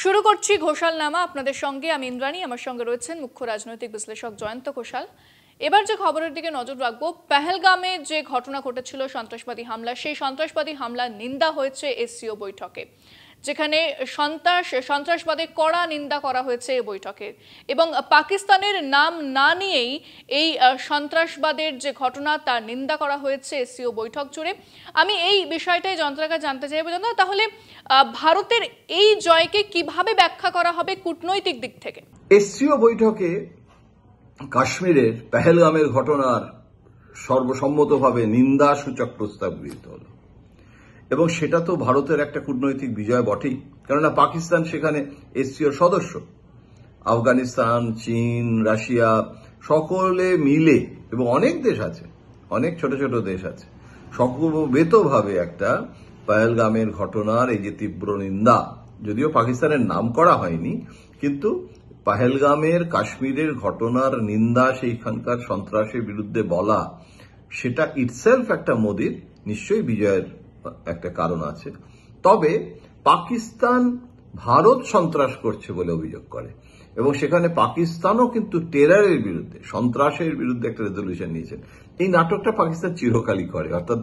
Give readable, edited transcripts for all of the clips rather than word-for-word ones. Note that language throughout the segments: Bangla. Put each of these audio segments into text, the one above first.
শুরু করছি ঘোষালনামা আপনাদের সঙ্গে। আমি ইন্দ্রাণী, আমার সঙ্গে রয়েছেন মুখ্য রাজনৈতিক বিশ্লেষক জয়ন্ত ঘোষাল। এবার যে খবরের দিকে নজর রাখবো, পেহেলগামে যে ঘটনা ঘটেছিল সন্ত্রাসবাদী হামলা, সেই সন্ত্রাসবাদী হামলার নিন্দা হয়েছে এসসিও বৈঠকে, যেখানে সন্ত্রাসবাদের কড়া নিন্দা করা হয়েছে এই বৈঠকে। এবং পাকিস্তানের নাম না নিয়েই এই সন্ত্রাসবাদের যে ঘটনা তার নিন্দা করা হয়েছে এসসিও বৈঠক জুড়ে। আমি এই বিষয়টাই যন্ত্রণাকে জানতে চাইব, যন্ত্রণা তাহলে ভারতের এই জয়কে কিভাবে ব্যাখ্যা করা হবে কূটনৈতিক দিক থেকে? এসসিও বৈঠকে কাশ্মীরের পেহেলগামের ঘটনার সর্বসম্মতভাবে নিন্দাসূচক প্রস্তাব গৃহীত হল, এবং সেটা তো ভারতের একটা কূটনৈতিক বিজয় বটেই। কেননা পাকিস্তান সেখানে এসসিওর সদস্য। আফগানিস্তান, চীন, রাশিয়া সকলে মিলে, এবং অনেক দেশ আছে, অনেক ছোট ছোট দেশ আছে, সমবেতভাবে একটা পেহেলগামের ঘটনার এই যে তীব্র নিন্দা, যদিও পাকিস্তানের নাম করা হয়নি, কিন্তু পেহেলগামের কাশ্মীরের ঘটনার নিন্দা সেইখানকার সন্ত্রাসের বিরুদ্ধে বলা, সেটা ইটসেলফ একটা মোদির নিশ্চয়ই বিজয়ের একটা কারণ আছে। তবে পাকিস্তান ভারত সন্ত্রাস করছে বলে অভিযোগ করে, এবং সেখানে পাকিস্তানও কিন্তু টেররের বিরুদ্ধে, সন্ত্রাসের বিরুদ্ধে একটা রেজলিউশন নিয়েছেন। এই নাটকটা পাকিস্তান চিরকালই করে, অর্থাৎ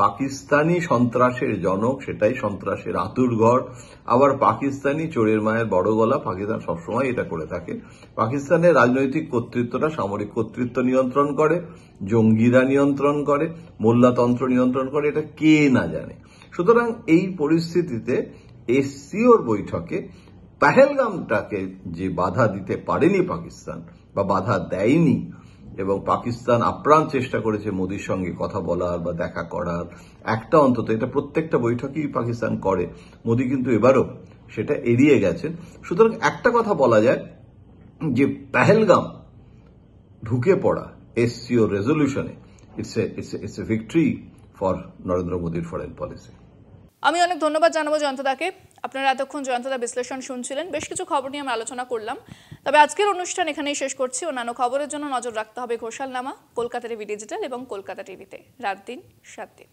পাকিস্তানি সন্ত্রাসের জনক, সেটাই সন্ত্রাসের আঁতুড়ঘর। আবার পাকিস্তানি চোরের মায়ের বড় গলা, পাকিস্তান সবসময় এটা করে থাকে। পাকিস্তানের রাজনৈতিক কর্তৃত্বটা সামরিক কর্তৃত্ব নিয়ন্ত্রণ করে, জঙ্গিরা নিয়ন্ত্রণ করে, মোল্লাতন্ত্র নিয়ন্ত্রণ করে, এটা কে না জানে। সুতরাং এই পরিস্থিতিতে এসসিওর বৈঠকে পেহেলগামটাকে যে বাধা দিতে পারেনি পাকিস্তান, বা বাধা দেয়নি, এবং পাকিস্তান আপ্রাণ চেষ্টা করেছে মোদির সঙ্গে কথা বলার বা দেখা করার, একটা অন্তত, এটা প্রত্যেকটা বৈঠকেই পাকিস্তান করে, মোদি কিন্তু এবারও সেটা এড়িয়ে গেছেন। সুতরাং একটা কথা বলা যায় যে পেহেলগাম ঢুকে পড়া এসসিও রেজলিউশনে it's a victory for Narendra মোদির ফরেন পলিসি। আমি অনেক ধন্যবাদ জানাবো জয়ন্তদাকে। আপনারা এতক্ষণ জয়ন্তদা বিশ্লেষণ শুনছিলেন। বেশ কিছু খবর নিয়ে আমরা আলোচনা করলাম, তবে আজকের অনুষ্ঠান এখানেই শেষ করছি। অন্যান্য খবরের জন্য নজর রাখতে হবে ঘোষালনামা, কলকাতা টিভি ডিজিটাল এবং কলকাতা টিভিতে রাত দিন 7 দিন।